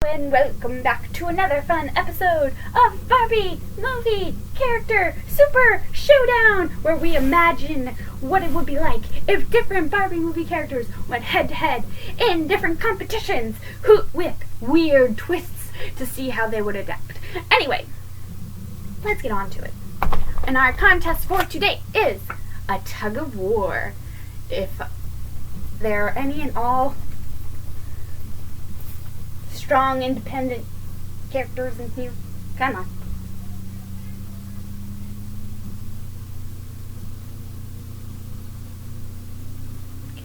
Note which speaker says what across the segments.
Speaker 1: and welcome back to another fun episode of Barbie Movie Character Super Showdown, where we imagine what it would be like if different Barbie movie characters went head-to-head in different competitions with weird twists to see how they would adapt. Anyway, let's get on to it. And our contest for today is a tug of war. If there are any and all strong, independent characters in here, come on.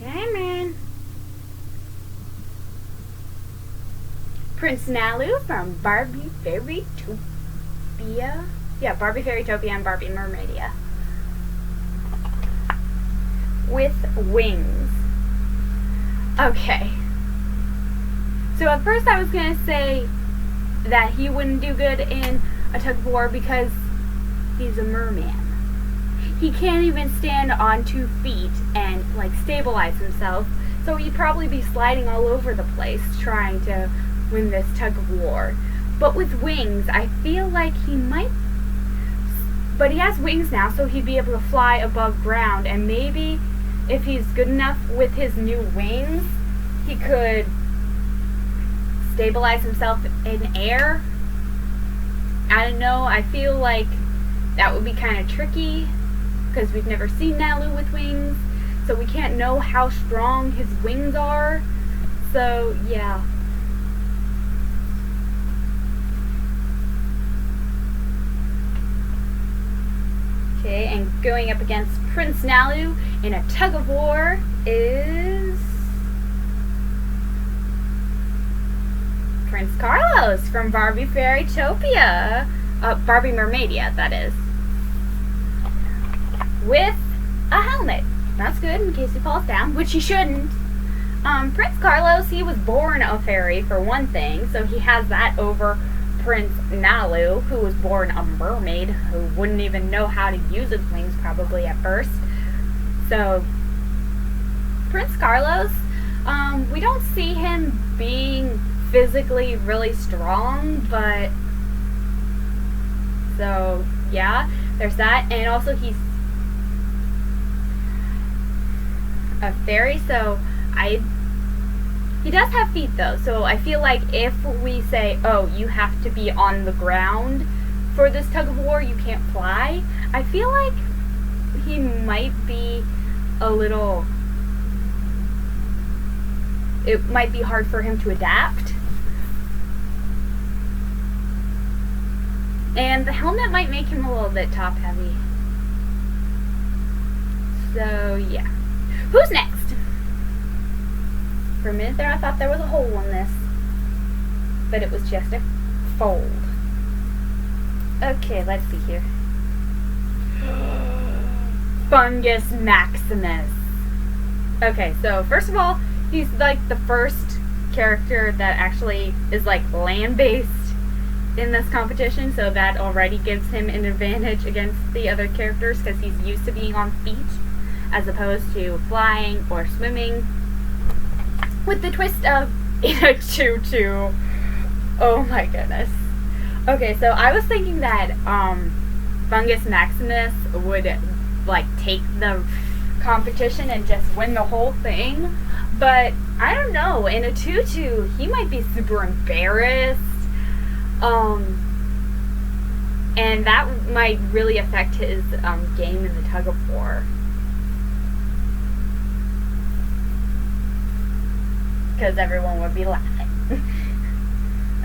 Speaker 1: Come on. Prince Nalu from Barbie Fairytopia. Yeah, Barbie Fairytopia and Barbie Mermaidia. With wings. Okay. So at first I was going to say that he wouldn't do good in a tug of war because he's a merman. He can't even stand on 2 feet and stabilize himself, so he'd probably be sliding all over the place trying to win this tug of war. But with wings, I feel like he might. But he has wings now, so he'd be able to fly above ground, and maybe if he's good enough with his new wings, he could stabilize himself in air. I don't know, I feel like that would be kind of tricky because we've never seen Nalu with wings, so we can't know how strong his wings are. So yeah. Okay, and going up against Prince Nalu in a tug of war is Prince Carlos from Barbie Fairytopia. Barbie Mermaidia, that is. With a helmet. That's good in case he falls down, which he shouldn't. Prince Carlos, he was born a fairy for one thing, so he has that over Prince Nalu, who was born a mermaid, who wouldn't even know how to use his wings probably at first. So, Prince Carlos, we don't see him being physically really strong, but so yeah, there's that. And also he's a fairy, so he does have feet though, so I feel like if we say, oh, you have to be on the ground for this tug of war, you can't fly, I feel like he might be it might be hard for him to adapt. And the helmet might make him a little bit top heavy. So yeah. Who's next? For a minute there I thought there was a hole in this, but it was just a fold. Okay, let's see here. Fungus Maximus. Okay, so first of all, he's the first character that actually is land-based in this competition, so that already gives him an advantage against the other characters because he's used to being on feet as opposed to flying or swimming. With the twist of in a tutu. Oh my goodness. Okay, so I was thinking that Fungus Maximus would take the competition and just win the whole thing, but I don't know, in a tutu he might be super embarrassed, and that might really affect his game in the tug of war, because everyone would be laughing.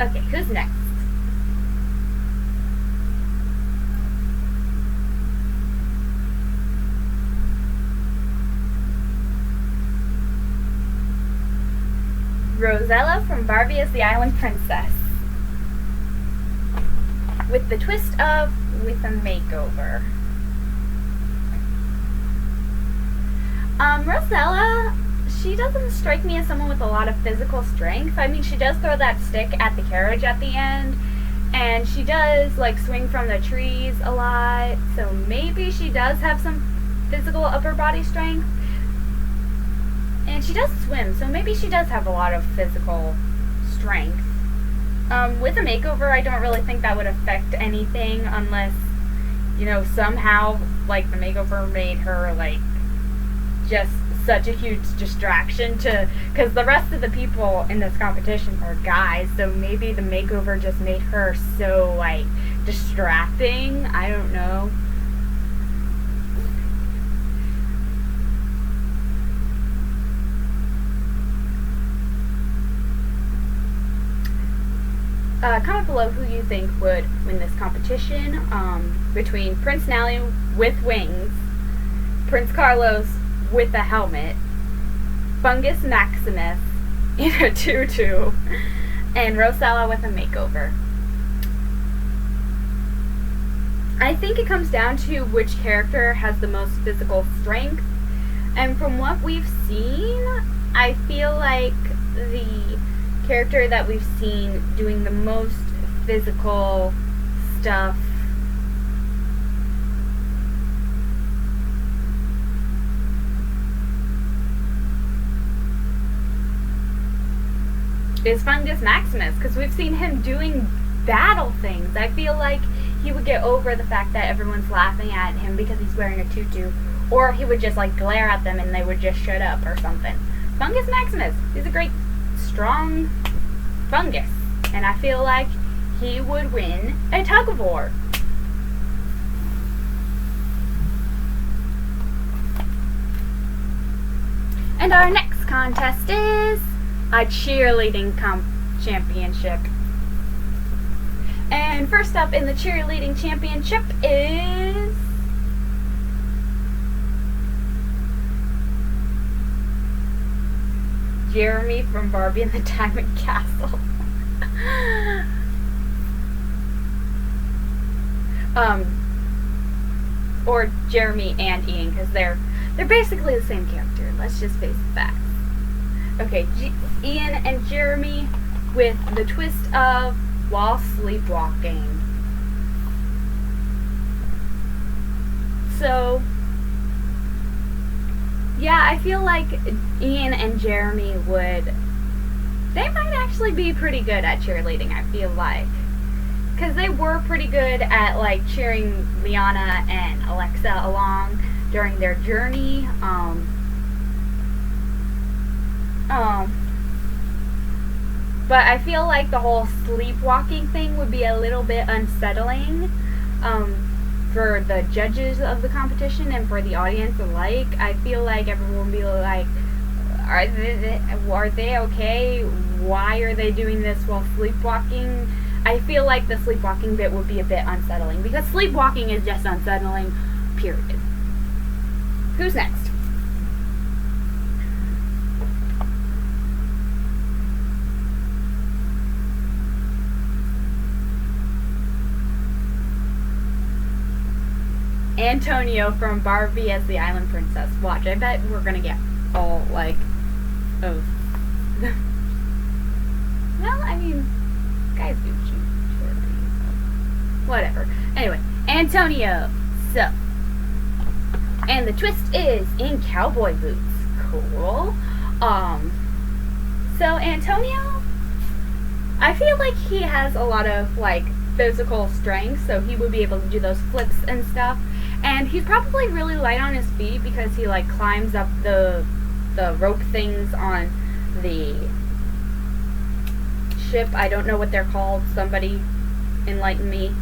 Speaker 1: Okay, who's next? Rosella from Barbie as the Island Princess. With the twist of with a makeover. Rosella, she doesn't strike me as someone with a lot of physical strength. I mean, she does throw that stick at the carriage at the end, and she does swing from the trees a lot, so maybe she does have some physical upper body strength. And she does swim, so maybe she does have a lot of physical strength. With a makeover, I don't really think that would affect anything unless, somehow, like, the makeover made her, like, just such a huge distraction because the rest of the people in this competition are guys, so maybe the makeover just made her so, like, distracting. I don't know. Comment below who you think would win this competition between Prince Nally with wings, Prince Carlos with a helmet, Fungus Maximus in a tutu, and Rosella with a makeover. I think it comes down to which character has the most physical strength, and from what we've seen, I feel like the character that we've seen doing the most physical stuff is Fungus Maximus, because we've seen him doing battle things. I feel like he would get over the fact that everyone's laughing at him because he's wearing a tutu, or he would just like glare at them and they would just shut up or something. Fungus Maximus, he's a great strong fungus, and I feel like he would win a tug of war. And our next contest is a cheerleading championship. And first up in the cheerleading championship is Jeremy from Barbie and the Diamond Castle. Or Jeremy and Ian, because they're basically the same character. Let's just face the facts. Okay, Ian and Jeremy with the twist of while sleepwalking. So yeah, I feel like Ian and Jeremy they might actually be pretty good at cheerleading, I feel like. Because they were pretty good at, like, cheering Liana and Alexa along during their journey. But I feel like the whole sleepwalking thing would be a little bit unsettling. For the judges of the competition and for the audience alike. I feel like everyone would be like, are they okay? Why are they doing this while sleepwalking? I feel like the sleepwalking bit would be a bit unsettling, because sleepwalking is just unsettling, period. Who's next? Antonio from Barbie as the Island Princess. Watch, I bet we're gonna get all, like, oh. Well, I mean, guys do cheerleading, so whatever. Anyway, Antonio. So, and the twist is in cowboy boots. Cool. So Antonio, I feel like he has a lot of, like, physical strength, so he would be able to do those flips and stuff. And he's probably really light on his feet because he, like, climbs up the rope things on the ship. I don't know what they're called. Somebody enlighten me.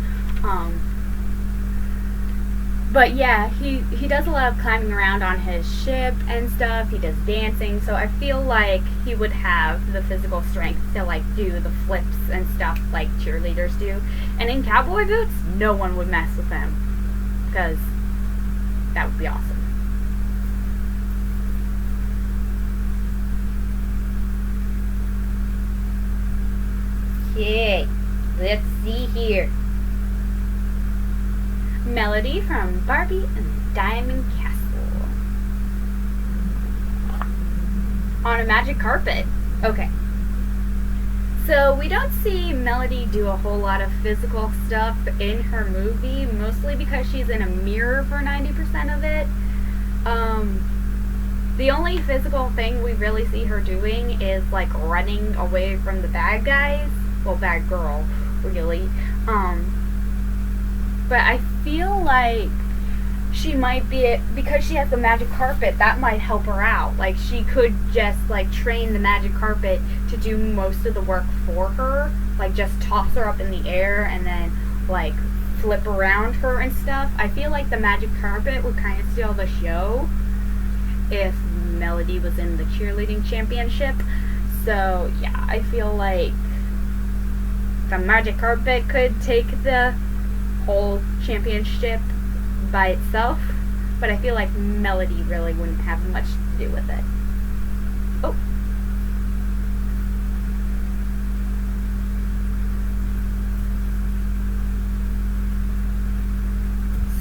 Speaker 1: But yeah, he does a lot of climbing around on his ship and stuff. He does dancing, so I feel like he would have the physical strength to, like, do the flips and stuff like cheerleaders do. And in cowboy boots, no one would mess with him, because that would be awesome. Okay, let's see here. Melody from Barbie and the Diamond Castle. On a magic carpet. Okay. So we don't see Melody do a whole lot of physical stuff in her movie, mostly because she's in a mirror for 90% of it. The only physical thing we really see her doing is, like, running away from the bad guys. well, bad girl, really. But I feel like she might be, because she has the magic carpet, that might help her out. Like, she could just, like, train the magic carpet to do most of the work for her. Like, just toss her up in the air and then, like, flip around her and stuff. I feel like the magic carpet would kind of steal the show if Melody was in the cheerleading championship. So, yeah, I feel like the magic carpet could take the whole championship by itself, but I feel like Melody really wouldn't have much to do with it. Oh.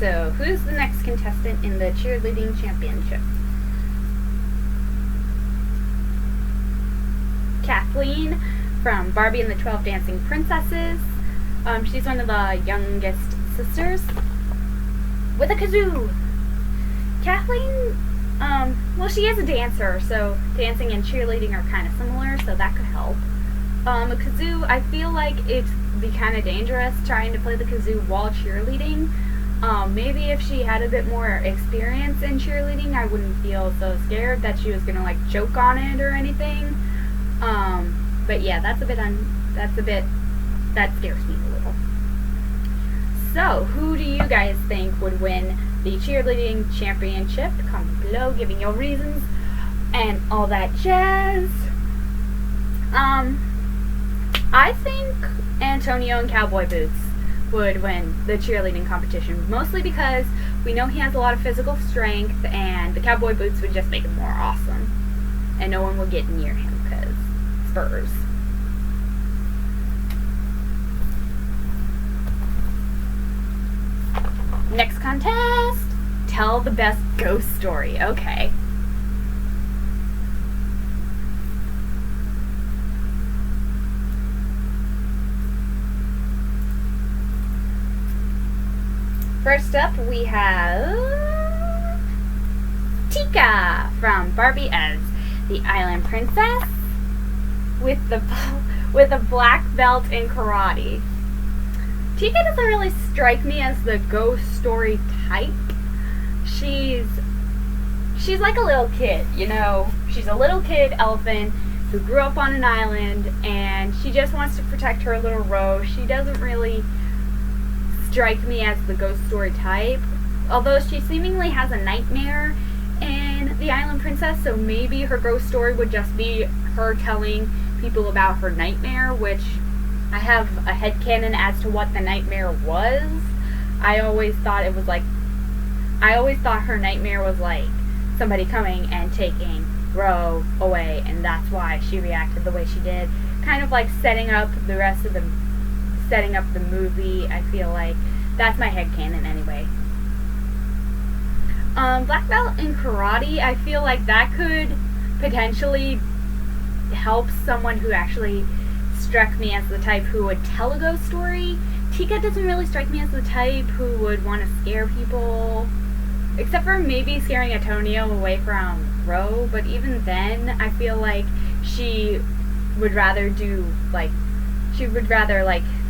Speaker 1: So, who's the next contestant in the cheerleading championship? Kathleen from Barbie and the 12 Dancing Princesses. She's one of the youngest sisters with a kazoo. Kathleen, well, she is a dancer, so dancing and cheerleading are kind of similar, so that could help. A kazoo, I feel like it'd be kind of dangerous trying to play the kazoo while cheerleading. Maybe if she had a bit more experience in cheerleading, I wouldn't feel so scared that she was gonna, like, choke on it or anything. But yeah, that scares me a little. So, who do you guys think would win the cheerleading championship? Comment below, giving your reasons and all that jazz. I think Antonio and Cowboy Boots would win the cheerleading competition, mostly because we know he has a lot of physical strength, and the Cowboy Boots would just make him more awesome, and no one would get near him because spurs. Next contest, tell the best ghost story. Okay. First up, we have Tika from Barbie as the Island Princess with a black belt in karate. Tika doesn't really strike me as the ghost story type. She's like a little kid, you know. She's a little kid elephant who grew up on an island, and she just wants to protect her little roe. She doesn't really strike me as the ghost story type, although she seemingly has a nightmare in the Island Princess, so maybe her ghost story would just be her telling people about her nightmare, which I have a headcanon as to what the nightmare was. I always thought her nightmare was like somebody coming and taking Ro away, and that's why she reacted the way she did. Kind of like setting up the movie. I feel like that's my headcanon anyway. Black belt in karate, I feel like that could potentially help someone who actually struck me as the type who would tell a ghost story. Tika doesn't really strike me as the type who would want to scare people, except for maybe scaring Antonio away from Ro, but even then I feel like she would rather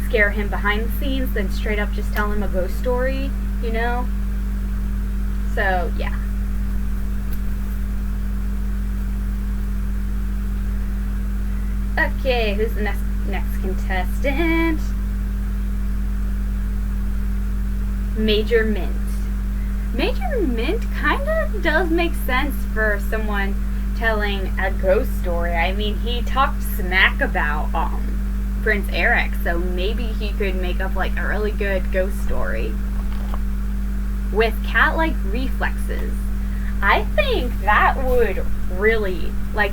Speaker 1: scare him behind the scenes than straight up just tell him a ghost story, you know? So, yeah. Okay, who's the next contestant? Major Mint. Major Mint kind of does make sense for someone telling a ghost story. I mean, he talked smack about Prince Eric, so maybe he could make up like a really good ghost story with cat-like reflexes. I think that would really, like,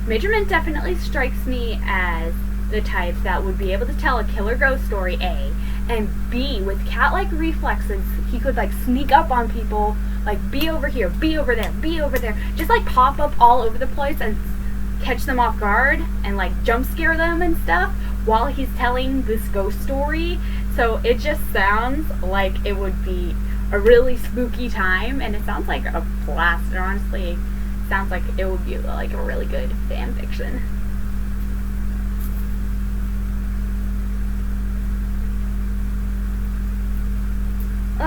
Speaker 1: Major Mint definitely strikes me as the type that would be able to tell a killer ghost story, A, and B, with cat-like reflexes, he could like sneak up on people, like be over here, be over there, be over there, just like pop up all over the place and catch them off guard and like jump scare them and stuff while he's telling this ghost story. So it just sounds like it would be a really spooky time, and it sounds like a blast. It honestly sounds like it would be like a really good fan fiction.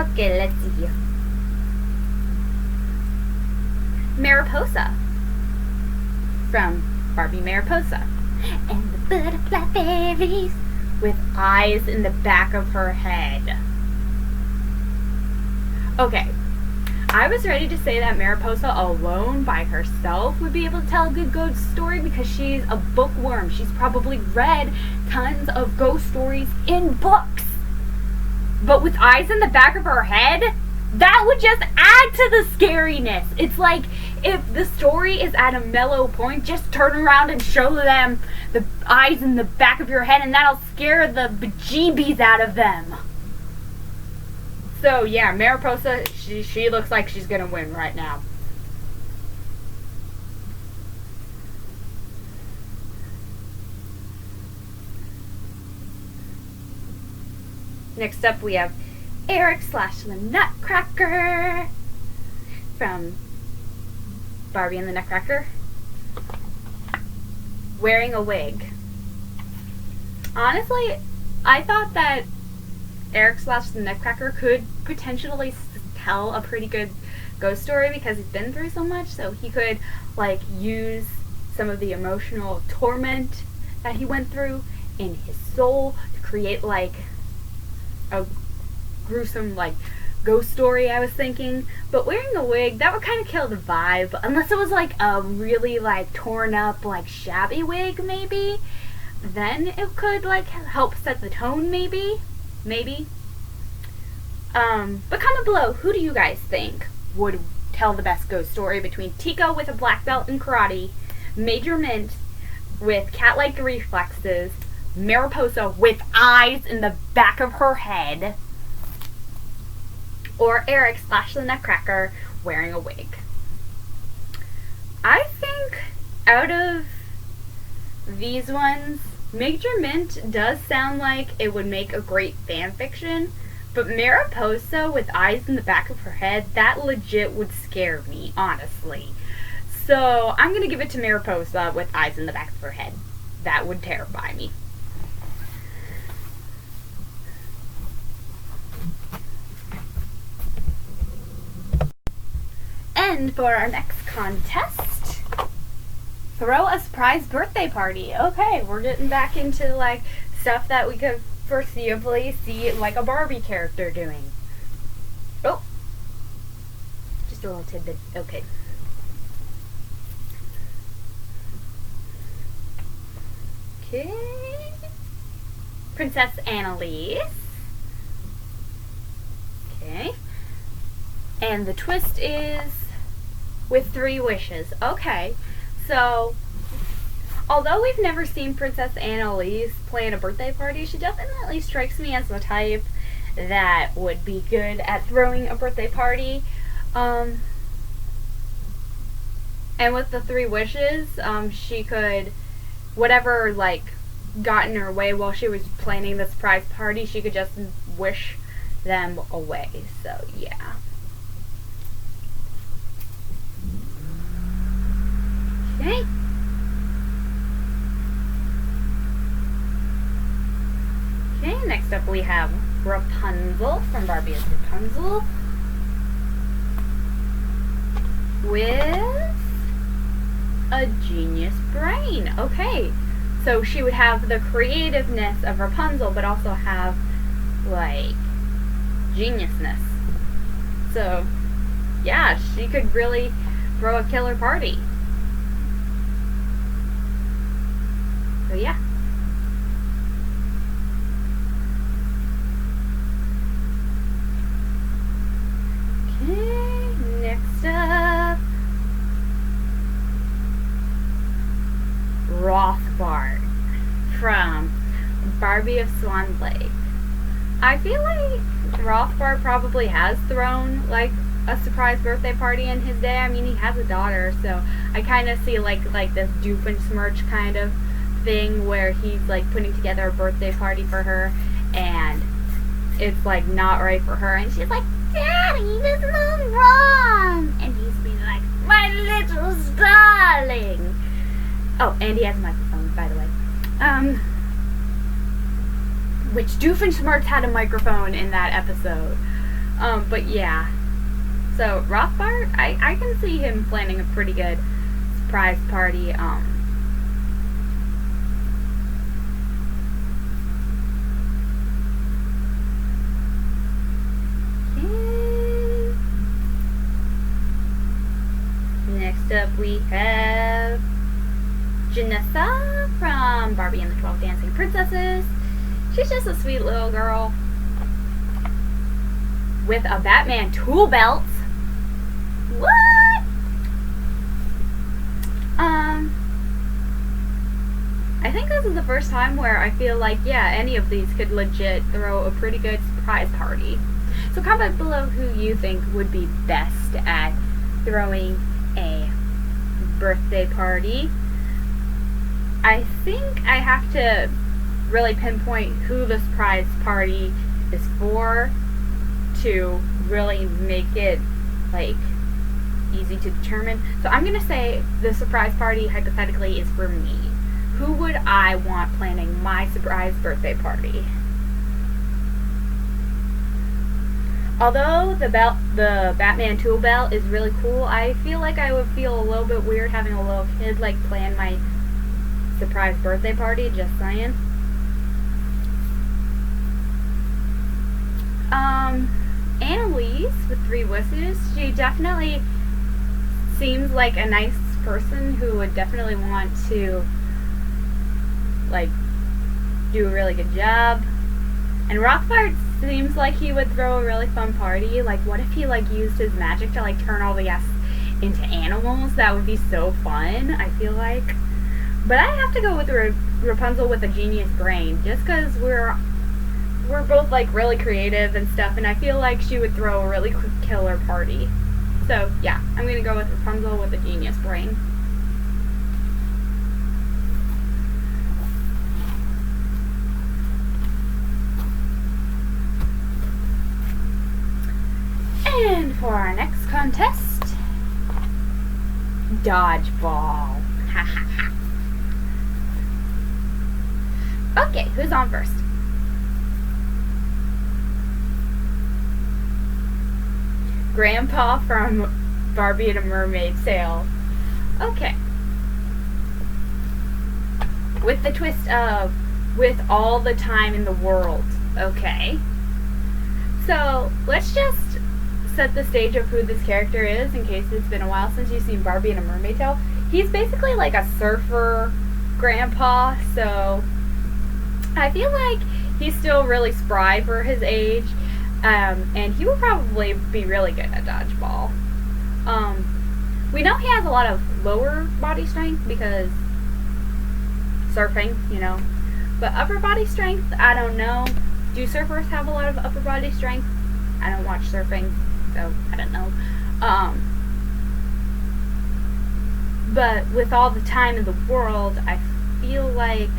Speaker 1: Okay, let's see here. Mariposa from Barbie Mariposa. And the butterfly fairies with eyes in the back of her head. Okay, I was ready to say that Mariposa alone by herself would be able to tell a good ghost story because she's a bookworm. She's probably read tons of ghost stories in books. But with eyes in the back of her head, that would just add to the scariness. It's like if the story is at a mellow point, just turn around and show them the eyes in the back of your head and that'll scare the bejeebies out of them. So yeah, Mariposa, she looks like she's gonna win right now. Next up we have Eric / the Nutcracker from Barbie and the Nutcracker, wearing a wig. Honestly, I thought that Eric / the Nutcracker could potentially tell a pretty good ghost story because he's been through so much, so he could like use some of the emotional torment that he went through in his soul to create like a gruesome like ghost story, I was thinking. But wearing a wig, that would kind of kill the vibe, unless it was like a really like torn up like shabby wig maybe, then it could like help set the tone maybe. But comment below, who do you guys think would tell the best ghost story between Tico with a black belt in karate, Major Mint with cat-like reflexes, Mariposa with eyes in the back of her head, or Eric / the Nutcracker wearing a wig? I think out of these ones, Major Mint does sound like it would make a great fan fiction, but Mariposa with eyes in the back of her head, that legit would scare me, honestly. So I'm gonna give it to Mariposa with eyes in the back of her head. That would terrify me. And for our next contest, throw a surprise birthday party. Okay, we're getting back into like stuff that we could foreseeably see like a Barbie character doing. Oh, just a little tidbit. Okay. Okay. Princess Annalise. Okay. And the twist is with 3 wishes. Okay. So, although we've never seen Princess Annalise plan a birthday party, she definitely strikes me as the type that would be good at throwing a birthday party. And with the 3 wishes, she could, whatever like got in her way while she was planning the surprise party, she could just wish them away. So yeah. Okay. Okay, next up we have Rapunzel from Barbie as Rapunzel with a genius brain. Okay, so she would have the creativeness of Rapunzel but also have like geniusness. So yeah, she could really throw a killer party. So yeah. Okay, next up, Rothbard from Barbie of Swan Lake. I feel like Rothbard probably has thrown like a surprise birthday party in his day. I mean, he has a daughter, so I kind of see like this Doofenshmirtz kind of thing where he's like putting together a birthday party for her and it's like not right for her and she's like, Daddy, this is wrong, and he's being like, my little darling. Oh, and he has a microphone, by the way. Which Doofenshmirtz had a microphone in that episode. But yeah. So Rothbard, I can see him planning a pretty good surprise party. Next up we have Janessa from Barbie and the 12 Dancing Princesses. She's just a sweet little girl with a Batman tool belt. What? I think this is the first time where I feel like, yeah, any of these could legit throw a pretty good surprise party. So comment below who you think would be best at throwing a birthday party. I think I have to really pinpoint who the surprise party is for to really make it like easy to determine. So I'm gonna say the surprise party hypothetically is for me. Who would I want planning my surprise birthday party? Although the Batman tool belt is really cool, I feel like I would feel a little bit weird having a little kid like plan my surprise birthday party, just saying. Annalise with 3 wishes, she definitely seems like a nice person who would definitely want to like do a really good job. And Rothbard seems like he would throw a really fun party. Like, what if he like used his magic to like turn all the guests into animals? That would be so fun, I feel like. But I have to go with Rapunzel with a genius brain, just because we're both like really creative and stuff, and I feel like she would throw a really quick killer party. So yeah, I'm gonna go with Rapunzel with a genius brain. And for our next contest, dodgeball. Okay, who's on first? Grandpa from Barbie and a Mermaid Tale. Okay. With the twist of with all the time in the world. Okay. So let's just set the stage of who this character is in case it's been a while since you've seen Barbie and a Mermaid Tale. He's basically like a surfer grandpa, so I feel like he's still really spry for his age, and he will probably be really good at dodgeball. We know he has a lot of lower body strength because surfing, you know, but upper body strength, I don't know. Do surfers have a lot of upper body strength? I don't watch surfing, so I don't know. But with all the time in the world, I feel like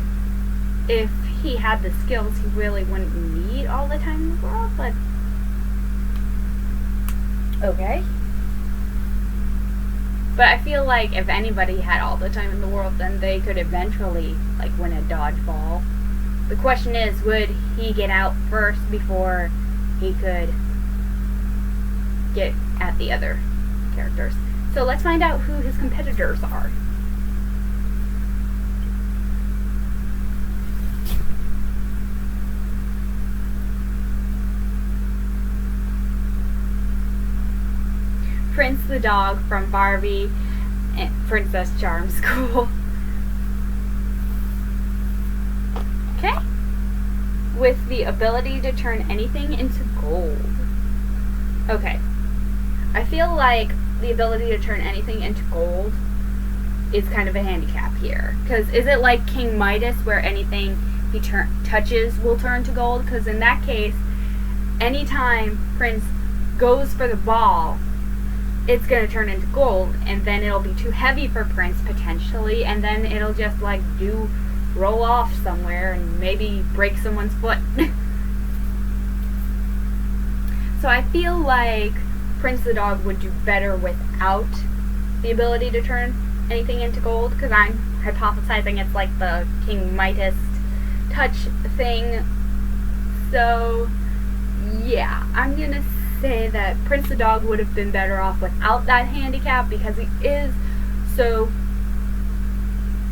Speaker 1: if he had the skills, he really wouldn't need all the time in the world, but okay. But I feel like if anybody had all the time in the world, then they could eventually like win a dodgeball. The question is, would he get out first before he could get at the other characters? So let's find out who his competitors are. Prince the dog from Barbie and Princess Charm School. Okay. With the ability to turn anything into gold. Okay. I feel like the ability to turn anything into gold is kind of a handicap here. Because is it like King Midas where anything he touches will turn to gold? Because in that case, anytime Prince goes for the ball, it's going to turn into gold, and then it'll be too heavy for Prince potentially, and then it'll just like roll off somewhere and maybe break someone's foot. So I feel like Prince the dog would do better without the ability to turn anything into gold, because I'm hypothesizing it's like the King Midas touch thing. So yeah, I'm gonna say that Prince the dog would have been better off without that handicap because he is so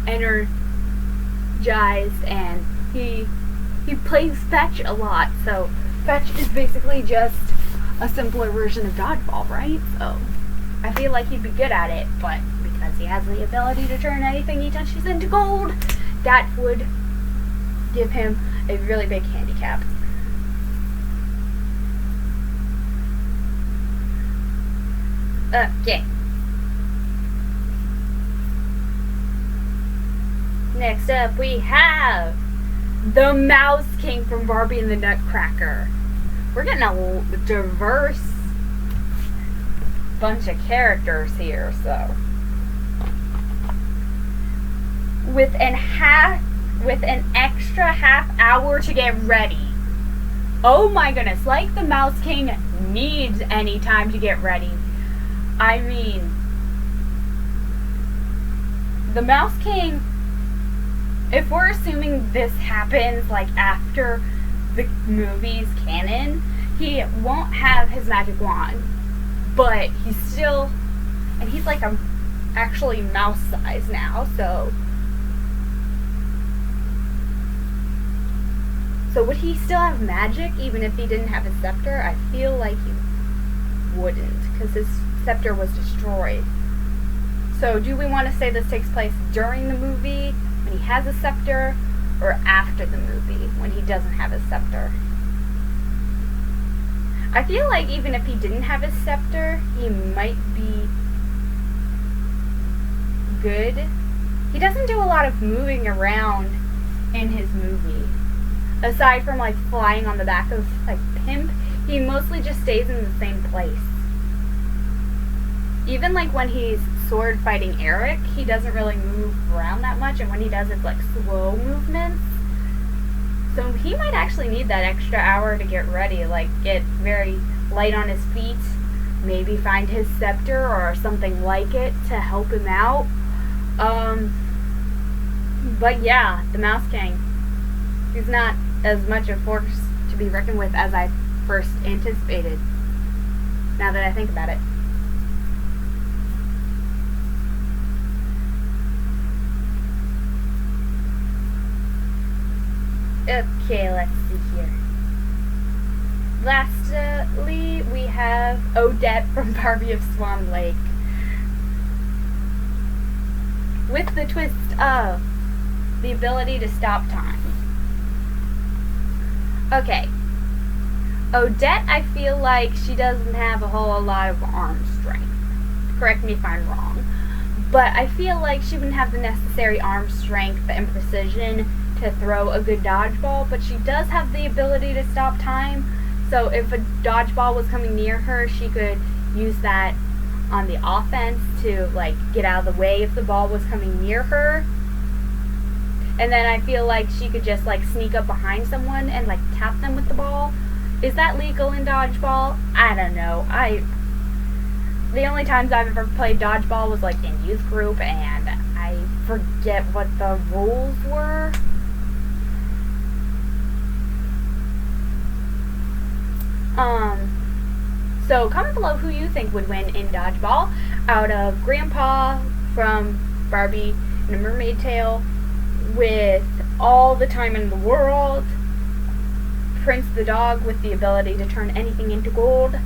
Speaker 1: energized and he plays fetch a lot. So fetch is basically just a simpler version of dodgeball, right? So I feel like he'd be good at it, but because he has the ability to turn anything he touches into gold, that would give him a really big handicap. Okay. Next up, we have the Mouse King from Barbie and the Nutcracker. We're getting a diverse bunch of characters here, so. With an extra half hour to get ready. Oh my goodness, like the Mouse King needs any time to get ready. I mean, the Mouse King, if we're assuming this happens like after the movie's canon, he won't have his magic wand, but he's still, and he's like actually mouse size now, so would he still have magic even if he didn't have his scepter? I feel like he wouldn't, because his scepter was destroyed. So do we want to say this takes place during the movie when he has a scepter, or after the movie when he doesn't have his scepter? I feel like even if he didn't have his scepter, he might be good. He doesn't do a lot of moving around in his movie. Aside from like flying on the back of like Pimp, he mostly just stays in the same place. Even like when he's sword fighting Eric, he doesn't really move around that much, and when he does, it's like slow movements. So he might actually need that extra hour to get ready, like get very light on his feet, maybe find his scepter or something like it to help him out. But yeah, the Mouse King, he's not as much a force to be reckoned with as I first anticipated, now that I think about it. Okay, let's see here. Lastly, we have Odette from Barbie of Swan Lake. With the twist of the ability to stop time. Okay. Odette, I feel like she doesn't have a whole lot of arm strength. Correct me if I'm wrong. But I feel like she wouldn't have the necessary arm strength and precision to throw a good dodgeball, but she does have the ability to stop time. So if a dodgeball was coming near her, she could use that on the offense to like get out of the way if the ball was coming near her. And then I feel like she could just like sneak up behind someone and like tap them with the ball. Is that legal in dodgeball? I don't know. The only times I've ever played dodgeball was like in youth group, and I forget what the rules were. So comment below who you think would win in dodgeball out of Grandpa from Barbie and a Mermaid Tale with all the time in the world, Prince the dog with the ability to turn anything into gold,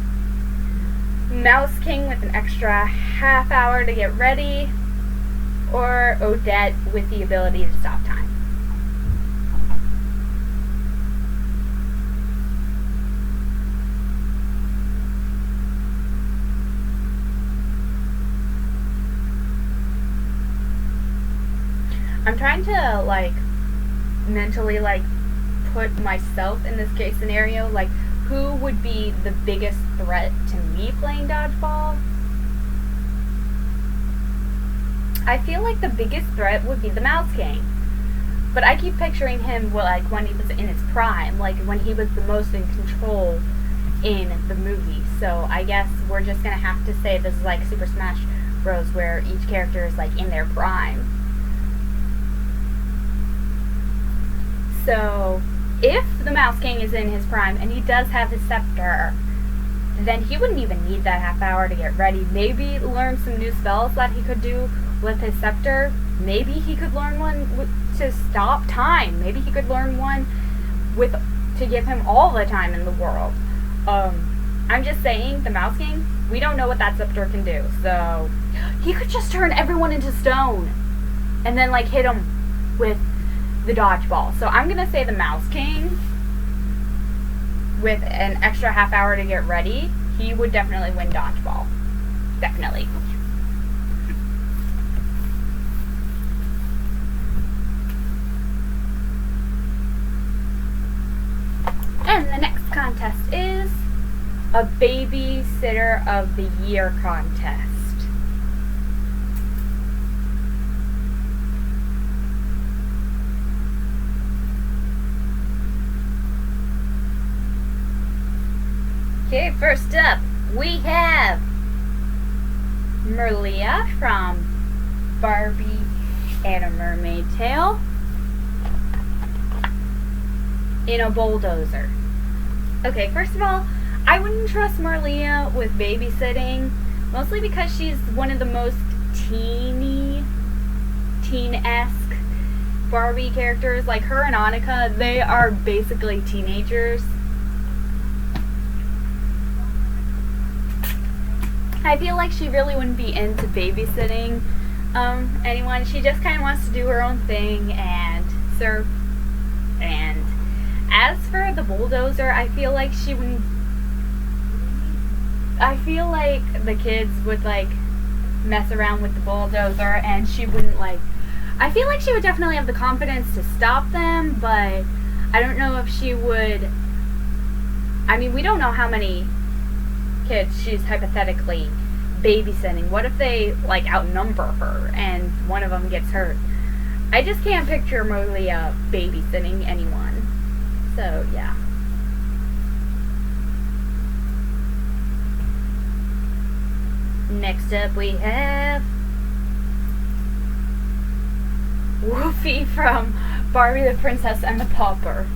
Speaker 1: Mouse King with an extra half hour to get ready, or Odette with the ability to stop time. I'm trying to like mentally like put myself in this case scenario, like who would be the biggest threat to me playing dodgeball? I feel like the biggest threat would be the Mouse King. But I keep picturing him like when he was in his prime, like when he was the most in control in the movie. So I guess we're just gonna have to say this is like Super Smash Bros, where each character is like in their prime. So if the Mouse King is in his prime and he does have his scepter, then he wouldn't even need that half hour to get ready. Maybe learn some new spells that he could do with his scepter. Maybe he could learn one to stop time. Maybe he could learn one to give him all the time in the world. I'm just saying, the Mouse King, we don't know what that scepter can do. So he could just turn everyone into stone and then like hit them with the dodgeball. So I'm gonna say the Mouse King, with an extra half hour to get ready, he would definitely win dodgeball. Definitely. And the next contest is a Babysitter of the Year contest. Okay, first up, we have Moveie from Barbie and a Mermaid Tale in a bulldozer. Okay, first of all, I wouldn't trust Moveie with babysitting, mostly because she's one of the most teen-esque Barbie characters. Like her and Annika, they are basically teenagers. I feel like she really wouldn't be into babysitting anyone. She just kind of wants to do her own thing and surf. And as for the bulldozer, I feel like she wouldn't. I feel like the kids would like mess around with the bulldozer, and she wouldn't like. I feel like she would definitely have the confidence to stop them, but I don't know if she would. I mean, we don't know how many kids she's hypothetically babysitting. What if they like outnumber her and one of them gets hurt? I just can't picture Moveie babysitting anyone. So yeah. Next up we have Moveie from Barbie the Princess and the Pauper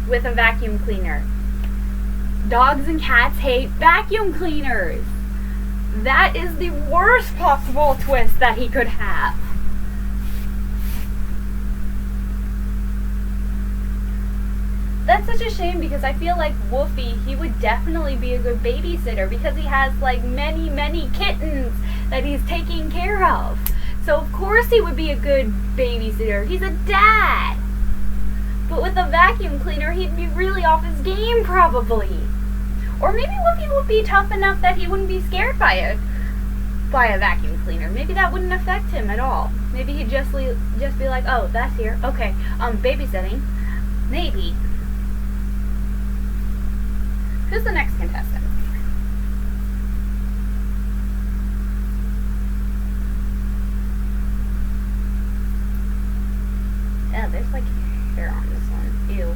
Speaker 1: with a vacuum cleaner. Dogs and cats hate vacuum cleaners. That is the worst possible twist that he could have. That's such a shame because I feel like Moveie, he would definitely be a good babysitter because he has like many kittens that he's taking care of. So of course he would be a good babysitter. He's a dad. But with a vacuum cleaner, he'd be really off his game, probably. Or maybe Moveie would be tough enough that he wouldn't be scared by a vacuum cleaner. Maybe that wouldn't affect him at all. Maybe he'd just be like, oh, that's here. Okay, babysitting. Maybe. Who's the next contestant? Yeah, there's like hair on this one. Ew.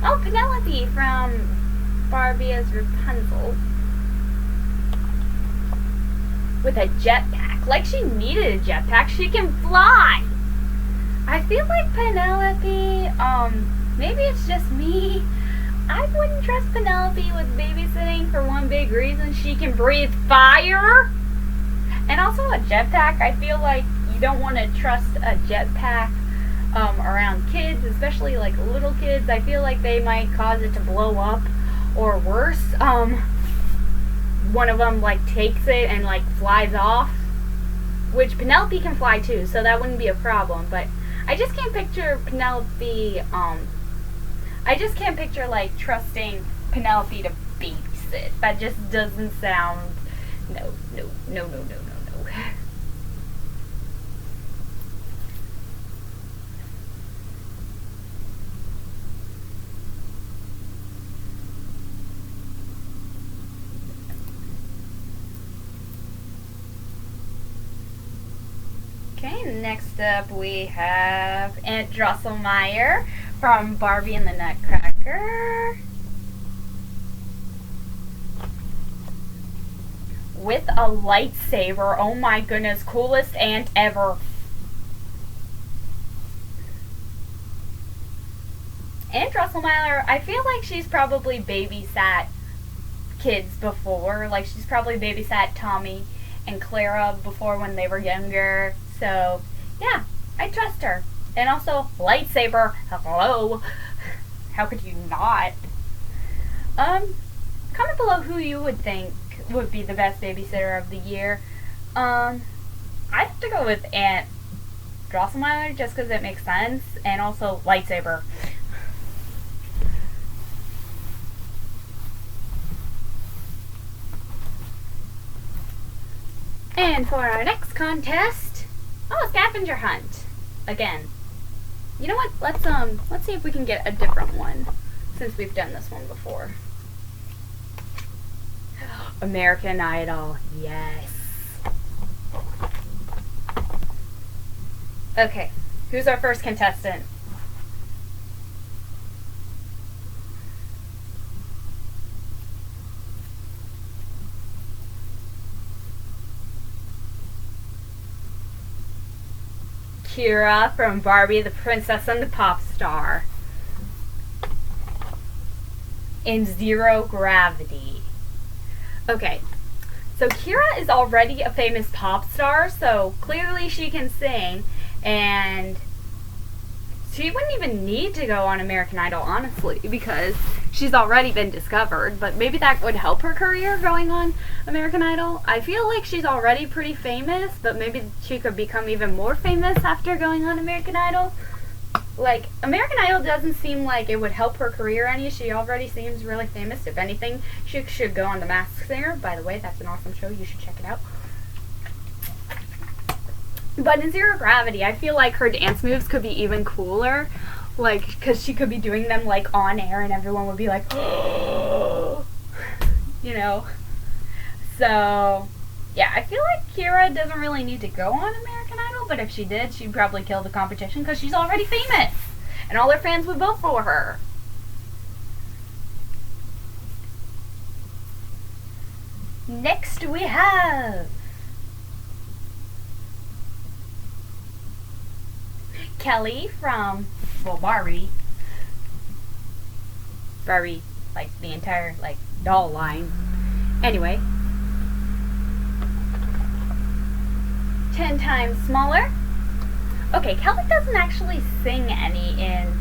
Speaker 1: Oh, Penelope from Barbie as Rapunzel. With a jetpack. Like she needed a jetpack. She can fly. I feel like Penelope, maybe it's just me. I wouldn't trust Penelope with babysitting for one big reason. She can breathe fire. And also a jetpack. I feel like you don't want to trust a jetpack around kids, especially like little kids. I feel like they might cause it to blow up, or worse, one of them like takes it and like flies off, which Penelope can fly too, so that wouldn't be a problem. But I just can't picture Penelope, I just can't picture like trusting Penelope to babysit. That just doesn't sound, no. Okay, next up we have Aunt Drosselmeyer from Barbie and the Nutcracker. With a lightsaber. Oh my goodness, coolest aunt ever. And Drosselmeyer, I feel like she's probably babysat kids before. Like, she's probably babysat Tommy and Clara before when they were younger. So, yeah, I trust her. And also, lightsaber. Hello. How could you not? Comment below who you would think would be the best babysitter of the year. I have to go with Aunt Drosselmeyer just because it makes sense. And also, lightsaber. And for our next contest, scavenger hunt. Again. You know what? Let's see if we can get a different one since we've done this one before. American Idol. Yes. Okay. Who's our first contestant? Kira from Barbie, the Princess and the Pop Star. In Zero Gravity. Okay, so Kira is already a famous pop star, so clearly she can sing, and she wouldn't even need to go on American Idol, honestly, because she's already been discovered, but maybe that would help her career going on American Idol. I feel like she's already pretty famous, but maybe she could become even more famous after going on American Idol. Like, American Idol doesn't seem like it would help her career any. She already seems really famous. If anything, she should go on The Masked Singer. By the way, that's an awesome show. You should check it out. But in Zero Gravity, I feel like her dance moves could be even cooler. Like, because she could be doing them, like, on air, and everyone would be like, oh, you know. So, yeah, I feel like Kira doesn't really need to go on American Idol, but if she did, she'd probably kill the competition because she's already famous. And all her fans would vote for her. Next we have Kelly from, well, Barbie, like, the entire, like, doll line. Anyway. 10 times smaller. Okay, Kelly doesn't actually sing any in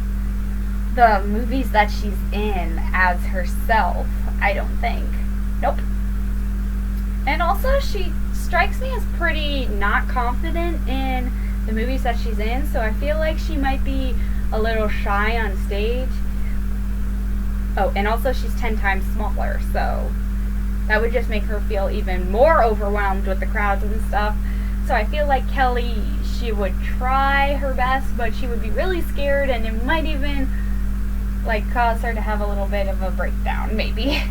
Speaker 1: the movies that she's in as herself, I don't think. Nope. And also, she strikes me as pretty not confident in the movies that she's in, so I feel like she might be a little shy on stage. Oh, and also she's 10 times smaller, so that would just make her feel even more overwhelmed with the crowds and stuff. So I feel like Kelly, she would try her best, but she would be really scared, and it might even, like, cause her to have a little bit of a breakdown, maybe.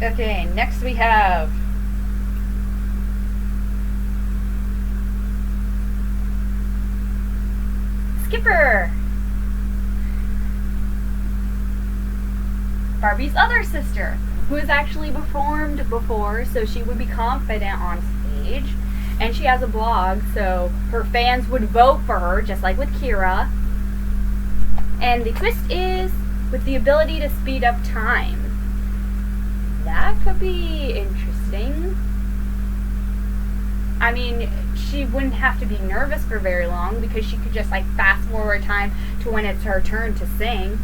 Speaker 1: Okay, next we have Skipper, Barbie's other sister, who has actually performed before, so she would be confident on stage. And she has a blog, so her fans would vote for her, just like with Kira. And the twist is with the ability to speed up time. That could be interesting. I mean, she wouldn't have to be nervous for very long because she could just, like, fast forward time to when it's her turn to sing.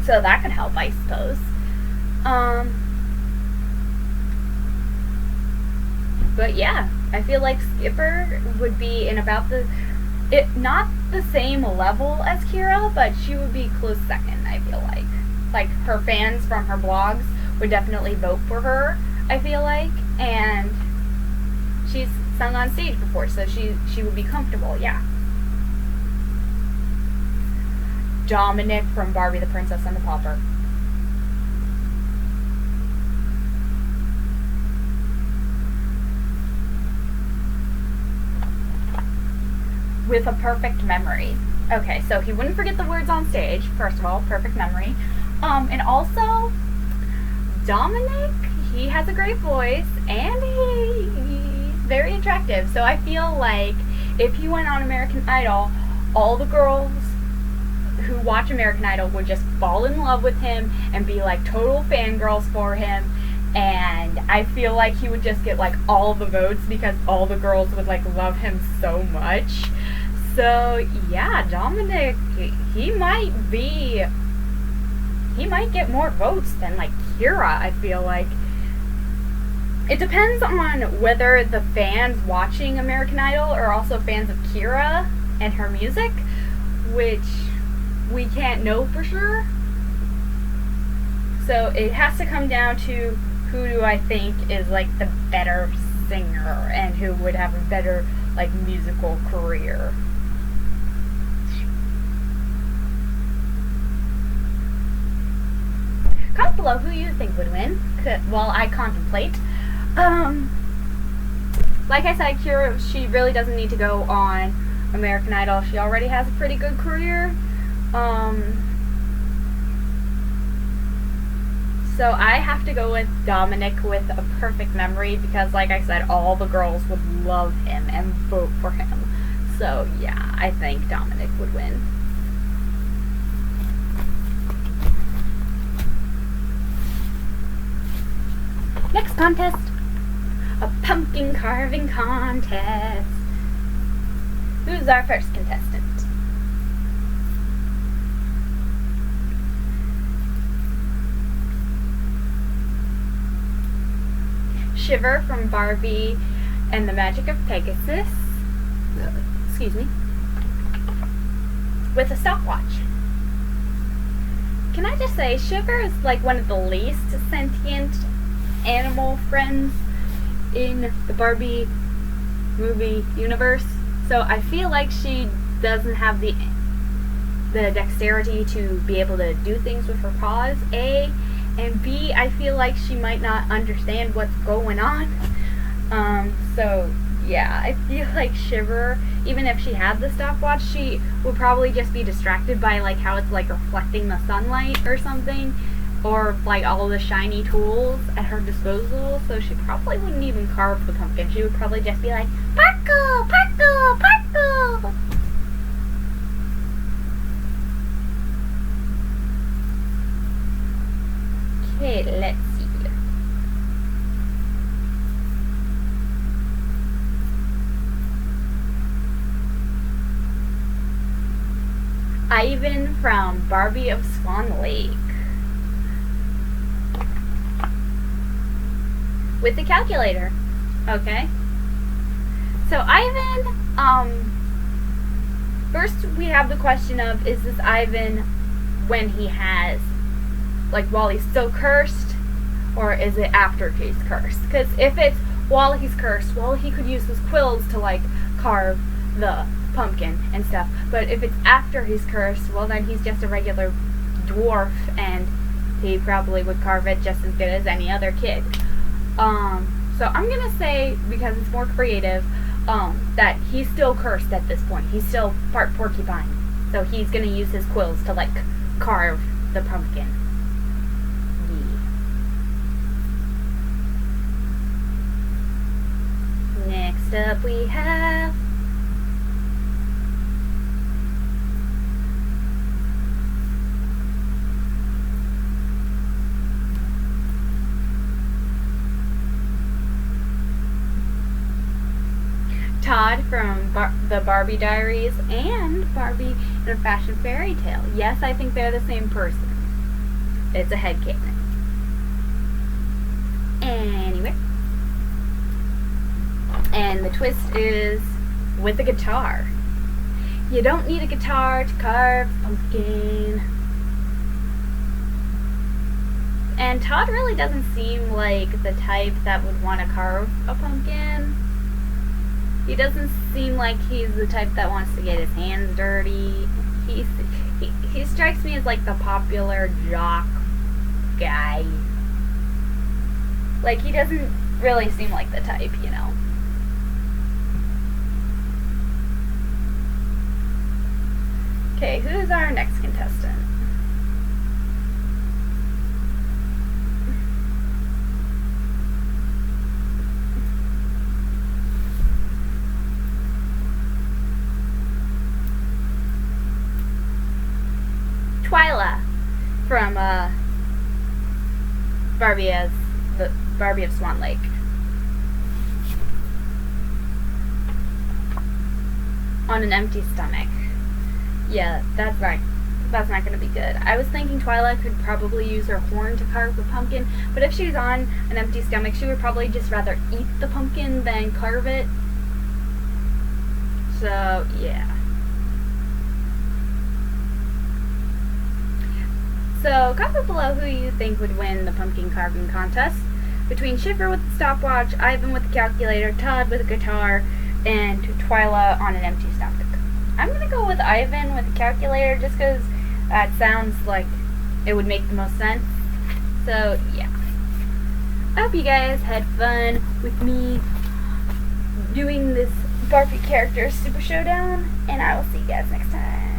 Speaker 1: So that could help, I suppose. But yeah, I feel like Skipper would be in about not the same level as Kira, but she would be close second, I feel like. Like, her fans from her blogs would definitely vote for her, I feel like. And she's sung on stage before, so she would be comfortable, yeah. Dominic from Barbie, the Princess and the Pauper. With a perfect memory. Okay, so he wouldn't forget the words on stage, first of all, perfect memory. And also, Dominic, he has a great voice, and he's very attractive. So I feel like if he went on American Idol, all the girls who watch American Idol would just fall in love with him and be like total fangirls for him. And I feel like he would just get like all the votes because all the girls would like love him so much. So yeah, Dominic, he might get more votes than like Kira, I feel like. It depends on whether the fans watching American Idol are also fans of Kira and her music, which we can't know for sure. So it has to come down to who do I think is like the better singer and who would have a better like musical career. Comment below who you think would win while I contemplate. Like I said, Kira, she really doesn't need to go on American Idol. She already has a pretty good career. So I have to go with Dominic with A Perfect Memory because, like I said, all the girls would love him and vote for him. So yeah, I think Dominic would win. Next contest, a pumpkin carving contest. Who's our first contestant? Shiver from Barbie and the Magic of Pegasus. Excuse me. With a stopwatch. Can I just say, Shiver is like one of the least sentient animal friends in the Barbie movie universe. So I feel like she doesn't have the dexterity to be able to do things with her paws, A, and B, I feel like she might not understand what's going on. So yeah, I feel like Shiver, even if she had the stopwatch, she would probably just be distracted by like how it's like reflecting the sunlight or something, or like all the shiny tools at her disposal, so she probably wouldn't even carve the pumpkin. She would probably just be like, Parkle, Parkle, Parkle! Okay, let's see. Ivan from Barbie of Swan Lake. With the calculator. Okay. So Ivan, first we have the question of, is this Ivan when he has, like while he's still cursed, or is it after he's cursed? Because if it's while he's cursed, well, he could use his quills to like carve the pumpkin and stuff. But if it's after he's cursed, well then he's just a regular dwarf and he probably would carve it just as good as any other kid. So I'm gonna say, because it's more creative, that he's still cursed at this point. He's still part porcupine. So he's gonna use his quills to like carve the pumpkin. Yeah. Next up we have Todd from the Barbie Diaries and Barbie in a Fashion Fairy Tale. Yes, I think they're the same person. It's a headcanon. Anyway. And the twist is with a guitar. You don't need a guitar to carve a pumpkin. And Todd really doesn't seem like the type that would want to carve a pumpkin. He doesn't seem like he's the type that wants to get his hands dirty. He strikes me as like the popular jock guy. Like, he doesn't really seem like the type, you know. Okay, who's our next contestant? Barbie as the Barbie of Swan Lake. On an empty stomach. Yeah, that's right. That's not going to be good. I was thinking Twyla could probably use her horn to carve the pumpkin, but if she's on an empty stomach, she would probably just rather eat the pumpkin than carve it. So, yeah. So, comment below who you think would win the pumpkin carving contest. Between Schiffer with the stopwatch, Ivan with the calculator, Todd with a guitar, and Twyla on an empty stomach. I'm going to go with Ivan with the calculator just because that sounds like it would make the most sense. So, yeah. I hope you guys had fun with me doing this Barbie character Super Showdown, and I will see you guys next time.